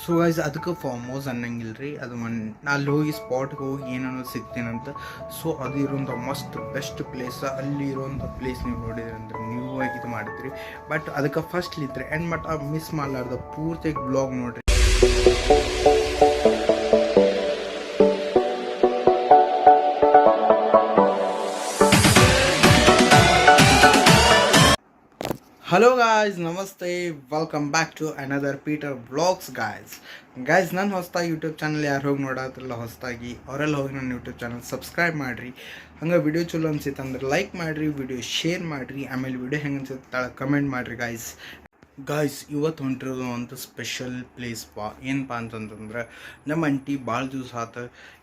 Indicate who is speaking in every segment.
Speaker 1: So guys ಅದಕ್ಕೆ farm house ಅನ್ನಂಗಿಲ್ರಿ. ಅದು ಅಲ್ಲಿ ಹೋಗಿ ಸ್ಪಾಟ್ಗೆ ಹೋಗಿ ಏನೇನೋ ಸಿಗ್ತೀನಂತ. ಸೊ ಅದು ಇರೋಂಥ ಮಸ್ತ್ ಬೆಸ್ಟ್ ಪ್ಲೇಸ್. ಅಲ್ಲಿ ಇರೋಂಥ ಪ್ಲೇಸ್ ನೀವು ನೋಡಿದ್ರಿ ಅಂದ್ರೆ ನೀವು ಇದು ಮಾಡಿದ್ರಿ. ಬಟ್ ಅದಕ್ಕೆ ಫಸ್ಟ್ಲಿದ್ರೆ ಎಂಡ್ ಮಟ್ಟ ಮಿಸ್ ಮಾಡಲಾರ್ದ ಪೂರ್ತಿಯಾಗಿ ಬ್ಲಾಗ್ ನೋಡ್ರಿ. ಹಲೋ ಗಾಯ್ಸ್, ನಮಸ್ತೆ, welcome back to another Peter blogs. Guys ನನ್ನ ಹೊಸದಾಗಿ ಯೂಟ್ಯೂಬ್ ಚಾನಲ್ ಯಾರು ಹೋಗಿ ನೋಡೋದ್ರಲ್ಲ ಹೊಸದಾಗಿ ಅವರೆಲ್ಲ ಹೋಗಿ ನನ್ನ ಯೂಟ್ಯೂಬ್ ಚಾನಲ್ ಸಬ್ಸ್ಕ್ರೈಬ್ ಮಾಡಿರಿ. ಹಂಗೆ ವಿಡಿಯೋ ಚಲೋ ಅನ್ಸಿತ್ತು ಅಂದ್ರೆ ಲೈಕ್ ಮಾಡಿರಿ, ವಿಡಿಯೋ ಶೇರ್ ಮಾಡಿರಿ, ಆಮೇಲೆ ವಿಡಿಯೋ ಹೆಂಗೆ ಅನ್ಸುತ್ತೆ ತಾಳ ಕಮೆಂಟ್ ಮಾಡಿರಿ. ಗಾಯ್ಸ್ ಇವತ್ತು ಹೊಂಟಿರೋದು ಒಂದು ಸ್ಪೆಷಲ್ ಪ್ಲೇಸ್ ಏನಪ್ಪ ಅಂತಂತಂದ್ರೆ ನಮ್ಮ ಅಂಟಿ ಭಾಳ ದಿವಸ ಆತ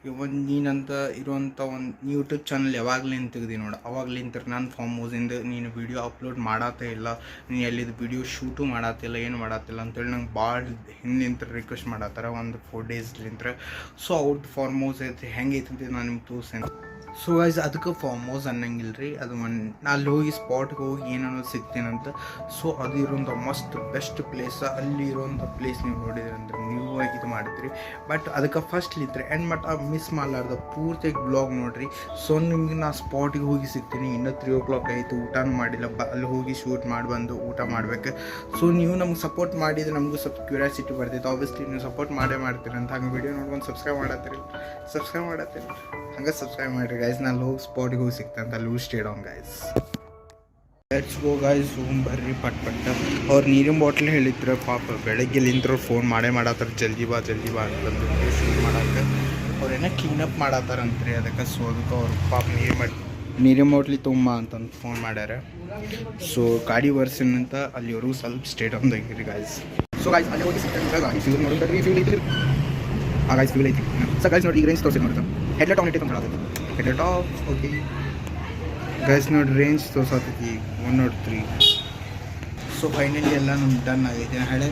Speaker 1: ಇವತ್ತು ನೀನಂತ ಇರುವಂಥ ಒಂದು ಯೂಟ್ಯೂಬ್ ಚಾನಲ್ ಯಾವಾಗಲಿಂದ ತೆಗ್ದು ನೋಡು, ಅವಾಗಲಿಂತ ನಾನು ಫಾರ್ಮ್ ಹೌಸಿಂದ ನೀನು ವಿಡಿಯೋ ಅಪ್ಲೋಡ್ ಮಾಡತ್ತೇ ಇಲ್ಲ, ನೀನು ಎಲ್ಲಿದ್ದು ವಿಡಿಯೋ ಶೂಟು ಮಾಡತ್ತಿಲ್ಲ, ಏನು ಮಾಡತ್ತಿಲ್ಲ ಅಂತೇಳಿ ನಂಗೆ ಭಾಳ ಹಿಂದಿಂತ ರಿಕ್ವೆಸ್ಟ್ ಮಾಡತ್ತಾರ ಒಂದು 4 ಡೇಸ್ಲಿಂತ. ಸೊ ಅವ್ರದ್ದು ಫಾರ್ಮ್ ಹೌಸ್ ಐತಿ ಹೆಂಗೈತಿ ಅಂತ ನಾನು ನಿಮ್ಗೆ ತೋರಿಸ್ತೇನೆ. ಸೊ ಗೈಸ್ ಅದಕ್ಕೆ ಫಾರ್ಮ್ ಹೌಸ್ ಅನ್ನಂಗಿಲ್ರಿ. ಅದು ಅಲ್ಲಿ ಹೋಗಿ ಸ್ಪಾಟ್ಗೆ ಹೋಗಿ ಏನೇನೋ ಸಿಗ್ತೀನಂತ. ಸೊ ಅದು ಇರೋಂಥ ಮಸ್ತ್ ಬೆಸ್ಟ್ ಪ್ಲೇಸ್. ಅಲ್ಲಿ ಇರೋಂಥ ಪ್ಲೇಸ್ ನೀವು ನೋಡಿದ್ರಿ ಅಂದ್ರೆ ನೀವು ಇದು ಮಾಡಿದ್ರಿ. ಬಟ್ ಅದಕ್ಕೆ ಫಸ್ಟ್ಲಿದ್ರೆ ಎಂಡ್ ಮಟ್ಟ ಮಿಸ್ ಮಾಡಲಾರ್ದ ಪೂರ್ತಿಯಾಗಿ ಬ್ಲಾಗ್ ನೋಡ್ರಿ. ಸೊ ನಿಮ್ಗೆ ನಾ ಸ್ಪಾಟಿಗೆ ಹೋಗಿ ಸಿಗ್ತೀನಿ. ಇನ್ನೂ 3 o'clock ಆಯಿತು, ಊಟನೂ ಮಾಡಿಲ್ಲ. ಅಲ್ಲಿ ಹೋಗಿ ಶೂಟ್ ಮಾಡಿ ಬಂದು ಊಟ ಮಾಡ್ಬೇಕು. ಸೊ ನೀವು ನಮ್ಗೆ ಸಪೋರ್ಟ್ ಮಾಡಿದರೆ ನಮಗೂ ಸ್ವಲ್ಪ ಕ್ಯೂರಿಯಾಸಿಟಿ ಬರ್ತೈತೆ. ಆಬ್ವಿಯಸ್ಲಿ ನೀವು ಸಪೋರ್ಟ್ ಮಾಡ್ತೀರಿ ಅಂತ ಹಂಗೆ ವಿಡಿಯೋ ನೋಡ್ಕೊಂಡು ಸಬ್ಸ್ಕ್ರೈಬ್ ಮಾಡತ್ತೀರಿ ಹಂಗೆ ಸಬ್ಸ್ಕ್ರೈಬ್ ಮಾಡಿರಿ ಗೈಸ್. ನಾನು ಹೋಗಿ ಸ್ಪಾಟಿಗೆ ಹೋಗಿ ಸಿಗ್ತಂತ ಲೂಸ್ ಸ್ಟೇಡಮ್ ಗೈಸ್. ಲೆಟ್ಸ್ ಗೋ ಗೈಸ್, ಬರ್ರಿ ಪಟ್ ಅವ್ರು ನೀರಿನ ಬಾಟ್ಲ್ ಹೇಳಿದ್ರು. ಪಾಪ ಬೆಳಗ್ಗೆಲಿಂತ್ರ ಫೋನ್ ಮಾಡತ್ತಾರೆ, ಜಲ್ದಿ ಬಾ ಅಂತಂದು ಶೂಟ್ ಮಾಡಕ್ಕೆ. ಅವ್ರೇನೋ ಕ್ಲೀನಪ್ ಮಾಡತ್ತಾರಂತ್ರಿ ಅದಕ್ಕೆ. ಸೊ ಅದಕ್ಕೆ ಅವ್ರು ಪಾಪ ನೀರಿನ ಬಾಟ್ಲಿ ತುಂಬ ಅಂತಂದು ಫೋನ್ ಮಾಡ್ಯಾರ. ಸೊ ಗಾಡಿ ಬರ್ಸಿನಂತ ಅಲ್ಲಿವರು ಸ್ವಲ್ಪ ಸ್ಟೇಡಮ್ದಾಗಿರಿ ಗೈಸ್. ಸೊ ಗೈಸ್ ಅಲ್ಲಿ ಹೋಗಿ ಸಿಗ್ತಾರೆ. ಗಾಡಿ ಫ್ಯೂಲ್ ನೋಡಿದ್ರಿ, ಫ್ಯೂಲ್ ಐತಿ ಗಾಯ್ಸ್, ಫ್ಯೂಲ್ ಐತಿ. ಸೊ ಗೈಸ್ ನೋಡಿ ಈಗ ರೇಂಜ್ ತೋರಿಸಿ ನೋಡ್ತಾರೆ. ಹೆಡ್ಲೈಟ್ ಆನ್ ಇಟ್ಟು ಹೇಳೋದು, ಹೆಡ್ಲೈಟ್ ಆಫ್. ಓಕೆ ಗೈಸ್ ನೋಡಿ ರೇಂಜ್ ತೋರ್ಸತ್ತೈತಿ 103. ಸೊ ಫೈನಲಿ ಎಲ್ಲ ನಮ್ಗೆ ಡನ್ ಆಗೈತೆ. ಹಳೆ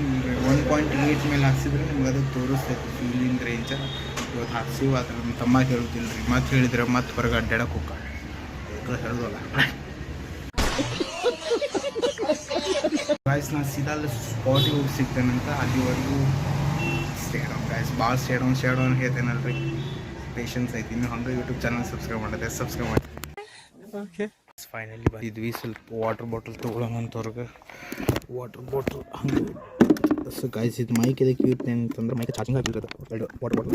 Speaker 1: 1.8 ಮೇಲೆ ಹಾಕ್ಸಿದ್ರೆ ನಿಮ್ಗೆ ಅದು ತೋರಿಸ್ತೈತಿ ಫ್ಯೂಲಿನ ರೇಂಜ್. ಇವತ್ತು ಹಾಕ್ಸಿವು ಅದ್ರ ನಮ್ಮ ತಮ್ಮ ಹೇಳುತ್ತಿಲ್ಲ ರೀ. ಮತ್ತೆ ಹೇಳಿದ್ರೆ ಮತ್ತೆ ಹೊರಗೆ ಅಡ್ಡಾಡಕ್ಕೆ ಹೋಗ್ಕಾಳೆ ಹೇಳೋದಲ್ಲ ಗಾಯ್ಸ್. ನಾನು ಸೀದಾ ಅಲ್ಲಿ ಸ್ಪಾಟಿಗೆ ಹೋಗಿ ಸಿಗ್ತೇನಂತ. ಅಲ್ಲಿವರೆಗೂ ಸ್ಟೇಡಮ್ ಗಾಯ್ಸ್, ಭಾಳ ಸ್ಟೇಡಮ್ ಹೇಳ್ತೇನಲ್ರಿ. ಪೇಷನ್ಸ್ ಐತಿ. ನೀವು ಹಂಗೆ ಯೂಟ್ಯೂಬ್ ಚಾನಲ್ ಸಬ್ಸ್ಕ್ರೈಬ್ ಮಾಡಿ. ಓಕೆ ಫೈನಲಿ ಬಂದಿದ್ವಿ. ಸ್ವಲ್ಪ ವಾಟರ್ ಬಾಟಲ್ ತೊಗೊಳೋಣ ಅಂತವ್ರಿಗೆ. ವಾಟರ್ ಬಾಟಲ್ ಹಂಗೆ. ಸೊ ಗಾಯ್ಸ್ ಇದು ಮೈಕ್ ಇದಕ್ಕೆ ಇರುತ್ತೆ ಅಂತಂದ್ರೆ ಮೈಕ್ ಚಾರ್ಜಿಂಗ್ ಆಗಿರ್ತದೆ. 2 ವಾಟರ್ ಬಾಟಲ್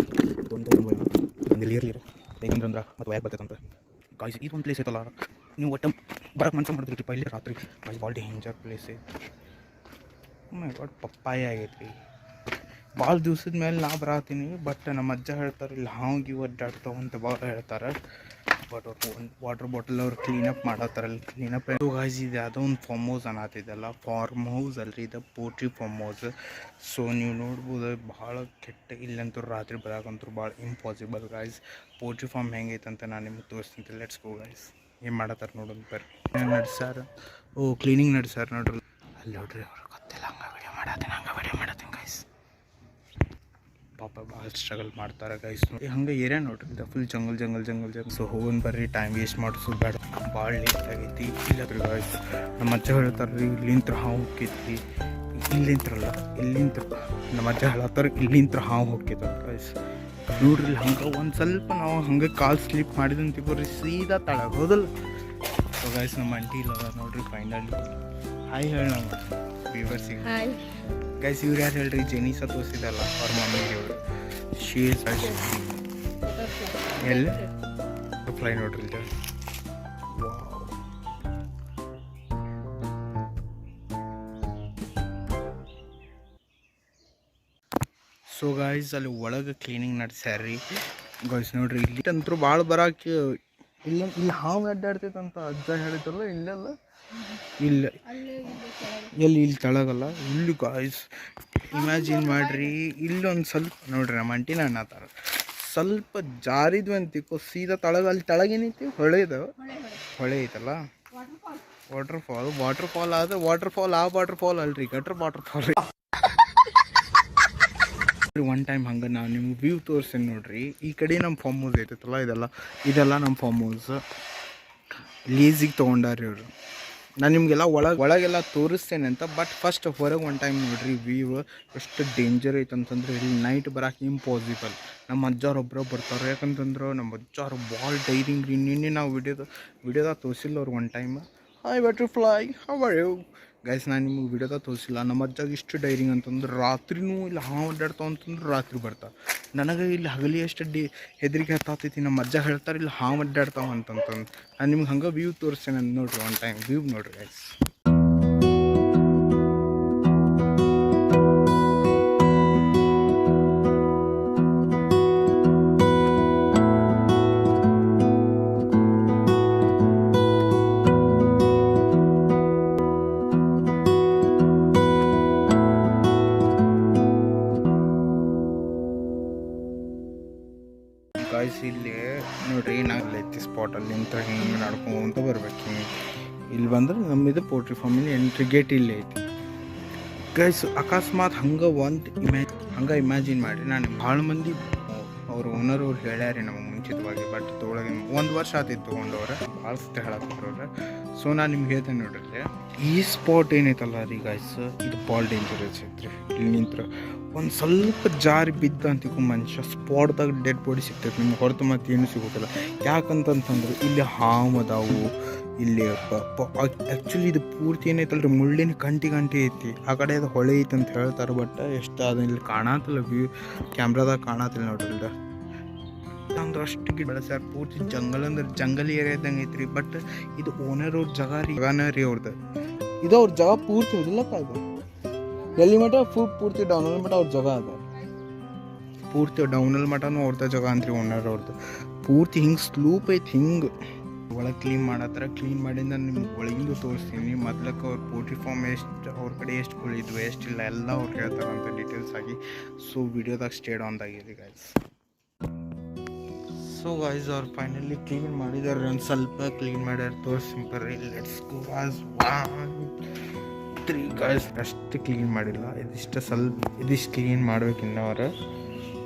Speaker 1: ಒಂದು ಇರ್ಲಿರ ಹೇಗಂದ್ರೆ ಮತ್ತು ವಯರ್ ಬರ್ತೈತಂತ ಗಾಯ್ಸ್. ಇದು ಒಂದು ಪ್ಲೇಸ್ ಐತಲ್ಲ, ನೀವು ಒಟ್ಟು ಬರೋಕ್ಕೆ ಮನ್ಸು ಮಾಡಿದ್ರಿ ಇಲ್ಲಿ ರಾತ್ರಿ. ಗಾಯ್ಸ್ ಭಾಳ ಡೇಂಜರ್ ಪ್ಲೇಸ್ ಐತಿ. ಮೈ ಗಾಡ್, ಪಪ್ಪಾಯ ಆಗೈತಿ. ಭಾಳ ದಿವ್ಸದ ಮೇಲೆ ನಾ ಬರತ್ತೀನಿ. ಬಟ್ ನಮ್ಮ ಅಜ್ಜ ಹೇಳ್ತಾರೆ ಇಲ್ಲಿ ಹಾವು ಅಡ್ಡಾಡ್ತಾವ ಅಂತ ಭಾಳ ಹೇಳ್ತಾರೆ. ಬಟ್ ಅವ್ರು ವಾಟರ್ ಬಾಟಲ್ ಅವ್ರು ಕ್ಲೀನಪ್ ಮಾಡತ್ತಾರಲ್ಲಿ. ಕ್ಲೀನಪ್ ಗಾಯ್ಸ್ ಇದು ಯಾವುದೋ ಒಂದು ಫಾರ್ಮ್ ಹೌಸ್ ಅನ್ನತ್ತಿದ್ದಲ್ಲ. ಫಾರ್ಮ್ ಹೌಸ್ ಅಲ್ರಿ, ಇದು ಪೋಲ್ಟ್ರಿ ಫಾರ್ಮ್ ಹೌಸ್. ಸೊ ನೀವು ನೋಡ್ಬೋದು ಭಾಳ ಕೆಟ್ಟ. ಇಲ್ಲಂತೂ ರಾತ್ರಿ ಬರೋಕಂತೂ ಭಾಳ ಇಂಪಾಸಿಬಲ್ ಗಾಯ್ಸ್. ಪೋಲ್ಟ್ರಿ ಫಾರ್ಮ್ ಹೆಂಗೈತೆ ಅಂತ ನಾನು ನಿಮ್ಗೆ ತೋರಿಸ್ತೀನಿ. Let's go guys. ಏನು ಮಾಡತ್ತಾರೆ ನೋಡೋದು ಬರ್ರಿ. ನಡ್ಸಾರ ಕ್ಲೀನಿಂಗ್ ನಡ್ಸಾರ ನೋಡ್ರಿ. ಅಲ್ಲಿ ನೋಡ್ರಿ ಅವ್ರು ಗೊತ್ತಿಲ್ಲ. ಹಂಗೆ ವಿಡಿಯೋ ಮಾಡತ್ತೀನಿ ಗಾಯ್ಸ್. ಪಾಪ ಭಾಳ ಸ್ಟ್ರಗಲ್ ಮಾಡ್ತಾರೆ ಗೈಸ್. ಹಂಗೆ ಏರಿಯಾ ನೋಡ್ರಿ, ಇದು ಫುಲ್ ಜಂಗಲ್. ಸೊ ಹೋಗೋನ್ ಬರ್ರಿ, ಟೈಮ್ ವೇಸ್ಟ್ ಮಾಡಿಸೋದು ಬೇಡ. ಭಾಳ ಲೇಟ್ ಆಗೈತಿ. ಇಲ್ಲದ್ರಿ ಗಾಯ್ಸ್ ನಮ್ಮ ಅಜ್ಜ ಹೇಳ್ತಾರೆ ರೀ ಇಲ್ಲಿಂತ್ರ ಹಾವು ಹೋಕ್ಕೈತಿ. ಇಲ್ಲಿಂತ್ರಲ್ಲ ಇಲ್ಲಿಂತ್ರ ನಮ್ಮ ಅಜ್ಜ ಹೇಳತ್ತಾರೆ ಇಲ್ಲಿಂತ್ರ ಹಾವು ಹೋಕ್ಕೈತೆ ಗೈಸ್. ನೋಡ್ರಿ ಇಲ್ಲಿ ಹಂಗೆ ಒಂದು ಸ್ವಲ್ಪ ನಾವು ಹಂಗೆ ಕಾಲು ಸ್ಲಿಪ್ ಮಾಡಿದಂತ ಬರ್ರಿ ಸೀದಾ ತಳಗ ಹೋದಲ್ಲ. ಸೊ ಗೈಸ್ ನಮ್ಮ ಅಂಟಿ ಇಲ್ಲ ನೋಡ್ರಿ. ಫೈನಲಿ ಹಾಯ್ ಹೇಳಿ ನಮ್ಮ ವ್ಯೂವರ್ಸಿಗೆ. ಗೈಸ್ ಇವ್ರು ಯಾರು ಹೇಳ್ರಿ, ಜೆನಿಸ ತೋರಿಸಿದಲ್ಲ ಅವ್ರ ಮಮ್ಮಿಗೆ ಇವರು. ಶೀಸ್ ಎಲ್ಲಿ ಫ್ಲೈ ನೋಡ್ರಿ ಇಲ್ಲಿ. ಸೊ ಗಾಯ್ಸ್ ಅಲ್ಲಿ ಒಳಗೆ ಕ್ಲೀನಿಂಗ್ ನಡೆಸ್ಯಾರ್ರಿ ಗಾಯ್ಸ್. ನೋಡ್ರಿ ಇಲ್ಲಿ ಅಂತೂ ಭಾಳ ಬರಾಕಿ ಇಲ್ಲಿ ಹಾವು ಅಡ್ಡಾಡ್ತೈತಂತ ಅಜ್ಜ ಹೇಳಿದ್ರಲ್ಲ. ಇಲ್ಲೆಲ್ಲ ಇಲ್ಲ ಇಲ್ಲಿ ತಳಗಲ್ಲ ಇಲ್ಲಿ ಗಾಯ್ಸ್. ಇಮ್ಯಾಜಿನ್ ಮಾಡಿರಿ, ಇಲ್ಲೊಂದು ಸ್ವಲ್ಪ ನೋಡ್ರಿ ನಮ್ಮ ಅಂಟಿನ ಅನ್ನತ್ತಾರ ಸ್ವಲ್ಪ ಜಾರಿದ್ವಿ ಅಂತಿಕೋ ಸೀದಾ ತಳಗ. ಅಲ್ಲಿ ತಳಗೇನೈತಿ ಹೊಳೆ ಐತಲ್ಲ, ವಾಟರ್ ಫಾಲ್ ಆದ್ರೆ ವಾಟರ್ ಫಾಲ್ ಅಲ್ರಿ, ಗಟ್ರ್ ವಾಟರ್ ಫಾಲ್. ಒನ್ ಟೈಮ್ ಹಂಗೆ ನಾನು ನಿಮ್ಗೆ ವ್ಯೂ ತೋರಿಸ್ತೀನಿ ನೋಡ್ರಿ. ಈ ಕಡೆ ನಮ್ಮ ಫಾರ್ಮ್ ಹೌಸ್ ಐತೈತಲ್ಲ, ಇದೆಲ್ಲ ನಮ್ಮ ಫಾರ್ಮ್ ಹೌಸ್ ಲೀಸಿಗೆ ತೊಗೊಂಡಾರಿ ಇವರು. ನಾನು ನಿಮಗೆಲ್ಲ ಒಳಗೆಲ್ಲ ತೋರಿಸ್ತೇನೆ ಅಂತ. ಬಟ್ ಫಸ್ಟ್ ಹೊರಗೆ ಒನ್ ಟೈಮ್ ನೋಡಿರಿ ವ್ಯೂ ಎಷ್ಟು ಡೇಂಜರ್ ಐತೆ ಅಂತಂದ್ರೆ ಇಲ್ಲಿ ನೈಟ್ ಬರೋಕೆ ಇಂಪಾಸಿಬಲ್. ನಮ್ಮ ಅಜ್ಜಾರೊಬ್ಬರು ಬರ್ತಾರೆ, ಯಾಕಂತಂದ್ರೆ ನಮ್ಮ ಅಜ್ಜಾರು ಭಾಳ ಡೈರಿಂಗ್ ರೀ. ನಿನ್ನೆ ನಾವು ವಿಡಿಯೋದಾಗ ತೋರಿಸಿಲ್ಲ ಅವ್ರು one time. Hi butterfly, how are you guys. ನಾನು ನಿಮಗೆ ವಿಡಿಯೋದಾಗ ತೋರಿಸಿಲ್ಲ. ನಮ್ಮ ಅಜ್ಜಾಗ ಇಷ್ಟು ಡೈರಿಂಗ್ ಅಂತಂದ್ರೆ ರಾತ್ರಿನೂ ಇಲ್ಲಿ ಹಾವು ಅಡ್ಡಾಡ್ತಾವ ಅಂತಂದ್ರೆ ರಾತ್ರಿ ಬರ್ತಾವೆ. ನನಗೆ ಇಲ್ಲಿ ಹಗಲಿ ಎಷ್ಟು ಹೆದರಿಕೆ ಹತ್ತೈತಿ. ನಮ್ಮ ಅಜ್ಜ ಹೇಳ್ತಾರೆ ಇಲ್ಲಿ ಹಾವು ಅಡ್ಡಾಡ್ತಾವ ಅಂತಂತಂದು. ನಾನು ನಿಮ್ಗೆ ಹಂಗೆ ವ್ಯೂ ತೋರಿಸ್ತೇನೆ ನೋಡ್ರಿ ಒನ್ ಟೈಮ್. ವ್ಯೂ ನೋಡ್ರಿ ಗೈಸ್. ಗಾಯ್ಸ್ ಇಲ್ಲಿ ನೋಡ್ರಿ, ನಾವು ಐತಿ ಸ್ಪಾಟಲ್ಲಿ ನಿಂತ ಹಿಂಗೆ ನಡ್ಕೊಂತ ಬರ್ಬೇಕು. ಹಿಂಗೆ ಇಲ್ಲಿ ಬಂದ್ರೆ ನಮ್ಮಿದು ಪೋಲ್ಟ್ರಿ ಫಾರ್ಮಿನ ಎಂಟ್ರಿ ಗೇಟ್ ಇಲ್ಲೇ ಐತಿ ಗೈಸ್. ಅಕಸ್ಮಾತ್ ಹಂಗೆ ಇಮ್ಯಾಜಿನ್ ಮಾಡಿ, ನಾನು ಭಾಳ ಮಂದಿ ಅವ್ರ ಓನರ್ ಅವ್ರು ಹೇಳ್ಯಾರಿ ನಮಗೆ ಮುಂಚಿತವಾಗಿ. ಬಟ್ ತೊಗೊಳಗೆ 1 ವರ್ಷ ಆತಿತ್ತು ತೊಗೊಂಡವ್ರೆ, ಭಾಳ ಸತಿ ಹೇಳತ್ತಿದ್ರು ಅವ್ರೆ. ಸೊ ನಾನು ನಿಮ್ಗೆ ಹೇಳ್ತೇನೆ ನೋಡ್ರಿ, ಈ ಸ್ಪಾಟ್ ಏನೈತಲ್ಲ ರೀ ಗಾಯ್ಸ್, ಇದು ಭಾಳ ಡೇಂಜರಸ್ ಐತ್ರಿ. ಇಲ್ಲಿ ನಿಂತ್ರ ಒಂದು ಸ್ವಲ್ಪ ಜಾರಿ ಬಿದ್ದ ಅಂತಿಗೂ ಮನುಷ್ಯ ಸ್ಪಾಟ್ದಾಗ ಡೆಡ್ ಬಾಡಿ ಸಿಗ್ತೈತೆ ನಿಮ್ಗೆ, ಹೊರತು ಮತ್ತೆ ಏನು ಸಿಗೋದಿಲ್ಲ. ಯಾಕಂತಂತಂದ್ರೆ ಇಲ್ಲಿ ಹಾವು ಅದಾವು. ಇಲ್ಲಿ ಆ್ಯಕ್ಚುಲಿ ಇದು ಪೂರ್ತಿ ಏನೈತಲ್ರಿ ಮುಳ್ಳಿನ ಗಂಟಿ ಐತಿ. ಆ ಕಡೆ ಅದು ಹೊಳೆ ಐತೆ ಅಂತ ಹೇಳ್ತಾರೆ. ಬಟ್ ಎಷ್ಟು ಅದು ಇಲ್ಲಿ ಕಾಣತ್ತಿಲ್ಲ, ವ್ಯೂ ಕ್ಯಾಮ್ರಾದಾಗ ಕಾಣತ್ತಿಲ್ಲ ನೋಡ್ರಿ. ಅಂದ್ರೆ ಅಷ್ಟು ಗಿಡ ಬೆಳೆಸ್ಯಾರ, ಪೂರ್ತಿ ಜಂಗಲ್ ಏರಿಯಾ ಇದ್ದಂಗೆ ಐತ್ರಿ. ಬಟ್ ಇದು ಓನರ್ ಅವ್ರ ಜಗನ ರೀ ಅವ್ರದ್ದು. ಇದು ಅವ್ರ ಜಾಗ ಪೂರ್ತಿ ಇದಿಲ್ಲಪ್ಪ. ಇದು ಎಲ್ಲಿ ಮಠ ಪೂರ್ತಿ ಡೌನಲ್ಲಿ ಮಠ ಅವ್ರ ಜಾಗ ಅದ. ಪೂರ್ತಿ ಡೌನಲ್ಲಿ ಮಠನೂ ಅವ್ರದ್ದು ಜಾಗ ಅಂತ್ರಿ ಓನರ್ ಅವ್ರದ್ದು. ಪೂರ್ತಿ ಹಿಂಗೆ ಸ್ಲೂಪ್ ಐತಿ. ಹಿಂಗೆ ಒಳಗೆ ಕ್ಲೀನ್ ಮಾಡತ್ತಾರ. ಕ್ಲೀನ್ ಮಾಡಿಂದ ನಿಮ್ಗೆ ಒಳಗಿಂದು ತೋರಿಸ್ತೀನಿ. ಮೊದ್ಲಕ್ಕೆ ಅವ್ರ ಪೋಲ್ಟ್ರಿ ಫಾರ್ಮ್ ಎಷ್ಟು, ಅವ್ರ ಕಡೆ ಎಷ್ಟು ಕುಳಿದ್ವು ಎಷ್ಟಿಲ್ಲ ಎಲ್ಲ ಅವ್ರು ಹೇಳ್ತಾರಂತ ಡೀಟೇಲ್ಸ್ ಆಗಿ. ಸೊ ವಿಡಿಯೋದಾಗ ಸ್ಟೇಡ್ ಆನ್ದಾಗಿದೆ ಗಾಯ್ಸ್. ಸೊ ಗಾಯ್ಸ್ ಅವ್ರು ಫೈನಲಿ ಕ್ಲೀನ್ ಮಾಡಿದಾರೆ. ಒಂದು ಸ್ವಲ್ಪ ಕ್ಲೀನ್ ಮಾಡ್ಯಾರ, ತೋರಿಸ್ತೀನಿ ಬರ್ರಿ. Let's go guys. 1 2 3 ಗಾಯ್ಸ್. ಅಷ್ಟು ಕ್ಲೀನ್ ಮಾಡಿಲ್ಲ, ಇದಿಷ್ಟು ಕ್ಲೀನ್ ಮಾಡ್ಬೇಕಿನ್ನ ಅವ್ರು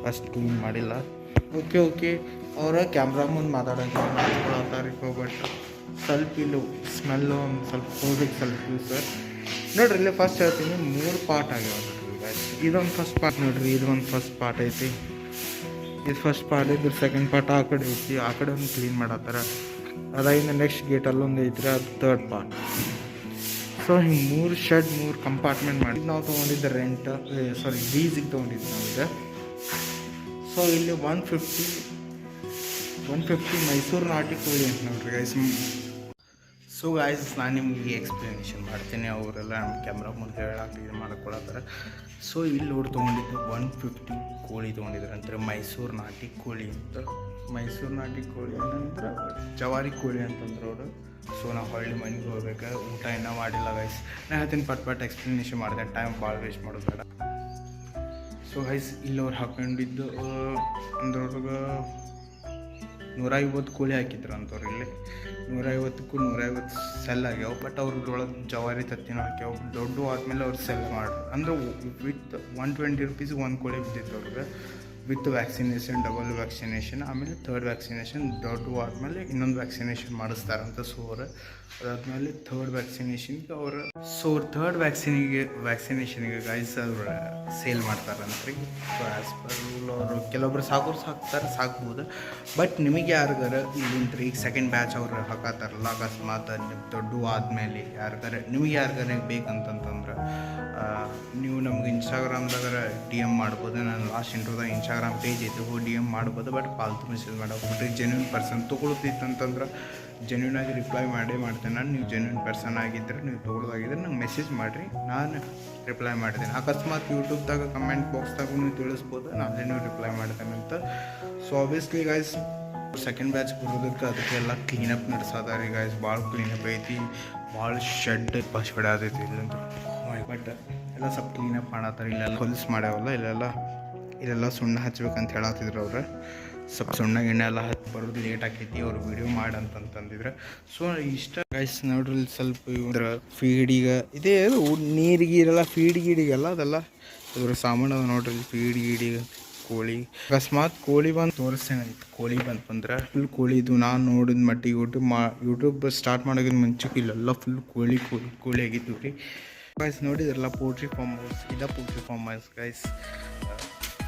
Speaker 1: ಅಷ್ಟು ಕ್ಲೀನ್ ಮಾಡಿಲ್ಲ. ಓಕೆ ಅವರ ಕ್ಯಾಮ್ರಾ ಮುಂದೆ ಮಾತಾಡೋಕೆ ಬಟ್ ಸ್ವಲ್ಪ ಇಲ್ಲಿ ಸ್ಮೆಲ್ಲು ಒಂದು ಸ್ವಲ್ಪ ಹೋಗಿದ್ದು ಸ್ವಲ್ಪ ಸರ್. ನೋಡ್ರಿ ಇಲ್ಲಿ ಫಸ್ಟ್ ಹೇಳ್ತೀನಿ, 3 ಪಾರ್ಟ್ ಆಗ್ಯಾವ ನೋಡ್ರಿ ಗಾಯ್ಸ್. ಇದೊಂದು ಫಸ್ಟ್ ಪಾರ್ಟ್ ನೋಡ್ರಿ, ಇದೊಂದು ಫಸ್ಟ್ ಪಾರ್ಟ್ ಐತಿ. ಇದು ಫಸ್ಟ್ ಪಾರ್ಟ್ ಇದ್ರ ಸೆಕೆಂಡ್ ಪಾರ್ಟ್ ಆ ಕಡೆ ಐತಿ. ಆ ಕಡೆ ಒಂದು ಕ್ಲೀನ್ ಮಾಡತ್ತಾರ. ಅದಾಗಿಂದ ನೆಕ್ಸ್ಟ್ ಗೇಟಲ್ಲಿ ಒಂದು ಐತ್ರಿ, ಅದು ಥರ್ಡ್ ಪಾರ್ಟ್. ಸೊ ಹಿಂಗೆ 3 ಶೆಡ್ 3 ಕಂಪಾರ್ಟ್ಮೆಂಟ್ ಮಾಡಿ ನಾವು ತೊಗೊಂಡಿದ್ದೆ ಲೀಸಿಗೆ ತೊಗೊಂಡಿದ್ದು ನಾವು ಈಗ. ಸೊ ಇಲ್ಲಿ 150 ಮೈಸೂರು ನಾಟಿ ಕೋಳಿ ಅಂತ ನೋಡ್ರಿ ಗೈಸ್. ಸೊ ಗಾಯ್ಸ್ ನಾನು ನಿಮ್ಗೆ ಎಕ್ಸ್ಪ್ಲನೇಷನ್ ಮಾಡ್ತೀನಿ. ಅವರೆಲ್ಲ ನಮ್ಮ ಕ್ಯಾಮ್ರಾ ಮುಂದೆ ಹೇಳಕ್ಕೆ ಇದು ಮಾಡ್ಕೊಳತ್ತಾರೆ. ಸೊ ಇಲ್ಲಿ ಅವ್ರು ತೊಗೊಂಡಿದ್ದು 150 ಕೋಳಿ ತೊಗೊಂಡಿದ್ರು ಅಂತಾರೆ, ಮೈಸೂರು ನಾಟಿ ಕೋಳಿ ಅಂತ. ಮೈಸೂರು ನಾಟಿ ಕೋಳಿ ಏನಂದ್ರೆ ಜವಾರಿ ಕೋಳಿ ಅಂತಂದ್ರೆ ಅವರು. ಸೊ ನಾವು ಹೊಳ್ಳಿ ಮನೆಗೆ ಹೋಗ್ಬೇಕು, ಊಟ ಇನ್ನೂ ಮಾಡಿಲ್ಲ ಗೈಸ್. ನಾನು ಹೇಳ್ತೀನಿ ಪಟ್ ಎಕ್ಸ್ಪ್ಲನೇಷನ್ ಮಾಡಿದೆ, ಟೈಮ್ ಭಾಳ ವೇಸ್ಟ್ ಮಾಡೋದು ಬೇಡ. ಸೊ ಗೈಸ್ ಇಲ್ಲಿ ಅವ್ರು ಹಾಕೊಂಡಿದ್ದು ಅಂದ್ರೊಳಗೆ 150 ಕೋಳಿ ಹಾಕಿದ್ರು ಅಂತವ್ರು. ಇಲ್ಲಿ 150ಕ್ಕೂ 150 ಸೆಲ್ ಆಗ್ಯಾವ. ಬಟ್ ಅವ್ರದ್ರೊಳಗೆ ಜವಾರಿ ತತ್ತಿನೂ ಹಾಕ್ಯಾವ. ದೊಡ್ಡ ಆದಮೇಲೆ ಅವ್ರು ಸೆಲ್ ಮಾಡ್ರು ಅಂದ್ರೆ ವಿತ್ 120 ರೂಪೀಸ್ ಒಂದು ಕೋಳಿ ಬಿದ್ದಿತ್ತು ಅವ್ರಿಗೆ, ವಿತ್ ವ್ಯಾಕ್ಸಿನೇಷನ್, ಡಬಲ್ ವ್ಯಾಕ್ಸಿನೇಷನ್. ಆಮೇಲೆ ಥರ್ಡ್ ವ್ಯಾಕ್ಸಿನೇಷನ್ ದೊಡ್ಡ ಆದಮೇಲೆ ಇನ್ನೊಂದು ವ್ಯಾಕ್ಸಿನೇಷನ್ ಮಾಡಿಸ್ತಾರಂತ. ಸೊ ಅವರು ಅದಾದಮೇಲೆ ಥರ್ಡ್ ವ್ಯಾಕ್ಸಿನೇಷನ್ಗೆ ಅವರು ಥರ್ಡ್ ವ್ಯಾಕ್ಸಿನೇಷನ್ಗೆ ಗೈಸ್ ಅವ್ರು ಸೇಲ್ ಮಾಡ್ತಾರಂತ್ರಿ. ಸೊ ಆ್ಯಸ್ ಪರ್ ರೂಲ್ ಅವರು ಕೆಲವೊಬ್ರು ಸಾಕ್ಬೋದು. ಬಟ್ ನಿಮಗೆ ಯಾರಿಗಾರ ಇಲ್ಲಿಂತ್ರಿ ಈಗ ಸೆಕೆಂಡ್ ಬ್ಯಾಚ್ ಅವ್ರು ಹಾಕತ್ತಾರಲ್ಲ, ಅಕಸ್ಮಾತ್ ದೊಡ್ಡ ಆದಮೇಲೆ ನಿಮಗೆ ಯಾರಿಗಾರ ಬೇಕಂತಂತಂದ್ರೆ ನೀವು ನಮ್ಗೆ ಇನ್ಸ್ಟಾಗ್ರಾಮ್ದಾಗ DM ಮಾಡ್ಬೋದು. ನಾನು ಲಾಸ್ಟ್ ಇಂಟ್ರೋದಾಗ ಇನ್ಸ್ಟಾಗ್ರಾಮ್ ಪೇಜ್ ಐತೆ, ಹೋಗಿ DM ಮಾಡ್ಬೋದು. ಬಟ್ ಪಾಲ್ತು ಮೆಸೇಜ್ ಮಾಡೋಗ್ಬಿಟ್ರಿ. ಜೆನ್ಯೂನ್ ಪರ್ಸನ್ ತೊಗೊಳ್ತಿತ್ತಂತಂದ್ರೆ ಜೆನ್ಯೂನಾಗಿ ರಿಪ್ಲೈ ಮಾಡ್ತೇನೆ ನಾನು. ನೀವು ಜೆನ್ಯೂನ್ ಪರ್ಸನ್ ಆಗಿದ್ದರೆ, ನೀವು ತೊಗೊಳೋದಾಗಿದ್ದರೆ ನಂಗೆ ಮೆಸೇಜ್ ಮಾಡಿರಿ, ನಾನು ರಿಪ್ಲೈ ಮಾಡ್ತೇನೆ. ಅಕಸ್ಮಾತ್ ಯೂಟ್ಯೂಬ್ದಾಗ ಕಮೆಂಟ್ ಬಾಕ್ಸ್ದಾಗ ನೀವು ತಿಳಿಸ್ಬೋದು, ನಾನು ನೀವು ರಿಪ್ಲೈ ಮಾಡ್ತೇನೆ ಅಂತ. So obviously guys second batch ಬರೋದಕ್ಕೆ ಅದಕ್ಕೆಲ್ಲ ಕ್ಲೀನಪ್ ನಡೆಸೋದಾರಿ ಗಾಯ್ಸ್. ಭಾಳ ಕ್ಲೀನಪ್ ಐತಿ, ಭಾಳ ಶೆಡ್ ಹೊಡೆದೈತಿ ಇಲ್ಲಂತ. ಬಟ್ ಎಲ್ಲ ಸ್ವಲ್ಪ ಕ್ಲೀನಪ್ ಮಾಡತ್ತಾರೆ. ಇಲ್ಲೆಲ್ಲ ಹೊಲ್ಸ್ ಮಾಡ್ಯಾವಲ್ಲ, ಇಲ್ಲೆಲ್ಲ ಸುಣ್ಣ ಹಚ್ಬೇಕಂತ ಹೇಳತ್ತಿದ್ರು ಅವ್ರು. ಸ್ವಲ್ಪ ಸುಣ್ಣ ಗಿಣ್ಣೆ ಎಲ್ಲ ಬರೋದು ಲೇಟ್ ಆಕೈತಿ, ಅವ್ರು ವಿಡಿಯೋ ಮಾಡಂತಂದಿದ್ರೆ. ಸೊ ಇಷ್ಟ ಗೈಸ್ ನೋಡ್ರಿ. ಸ್ವಲ್ಪ ಇವ್ರ ಫೀಡಿಗೆ ಇದೇ ನೀರಿಗೀರೆಲ್ಲ ಫೀಡ್ ಗೀಡಿಗೆಲ್ಲ ಅದೆಲ್ಲ ಇದ್ರ ಸಾಮಾನು ಅದ ನೋಡ್ರಿ. ಫೀಡ್ ಗೀಡಿಗೆ ಕೋಳಿ. ಅಕಸ್ಮಾತ್ ಕೋಳಿ ಬಂದು ತೋರಿಸ್ತೇನೆ. ಕೋಳಿ ಬಂದ್ರೆ ಫುಲ್ ಕೋಳಿದು ನಾನು ನೋಡಿದ ಮಟ್ಟಿಗೆ ಯೂಟ್ಯೂಬ್ ಸ್ಟಾರ್ಟ್ ಮಾಡೋಕ್ಕಿಂತ ಮುಂಚೆಗೆ ಇಲ್ಲೆಲ್ಲ ಫುಲ್ ಕೋಳಿ ಆಗಿದ್ದು ರೀ ಗೈಸ್. ನೋಡಿದ್ರಲ್ಲ poultry farm house, poultry farm house guys.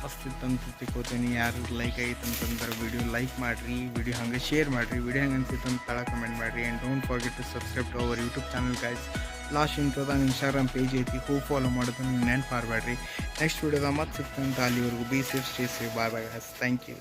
Speaker 1: ಮಸ್ತ್ ಇತ್ತಂತ ತಿಳ್ಕೊತೀನಿ. ಯಾರು ಲೈಕ್ ಆಗೈತೆ ಅಂತಂದ್ರೆ ವಿಡಿಯೋ ಲೈಕ್ ಮಾಡಿರಿ, ವಿಡಿಯೋ ಹಂಗೆ ಶೇರ್ ಮಾಡಿರಿ, ವಿಡಿಯೋ ಹೆಂಗೆ ಅನ್ಸಿತ್ತು ಅಂತ ತಳ ಕಮೆಂಟ್ ಮಾಡಿರಿ. And don't forget to subscribe to our YouTube channel guys. Last ಇಂಟ್ರೋದಾಗ ಇನ್ಸ್ಟಾಗ್ರಾಮ್ ಪೇಜ್ ಐತಿ, ಹೋಗಿ ಫಾಲೋ ಮಾಡೋದು ನೀವು ನೆನ್ಪು ಮಾಡಬೇಡ್ರಿ. ನೆಕ್ಸ್ಟ್ ವಿಡಿಯೋದಾಗ ಮತ್ತೆ ಸಿಗ್ತಂತ. ಅಲ್ಲಿವರೆಗೂ be safe, stay safe. Bye bye guys. Thank you.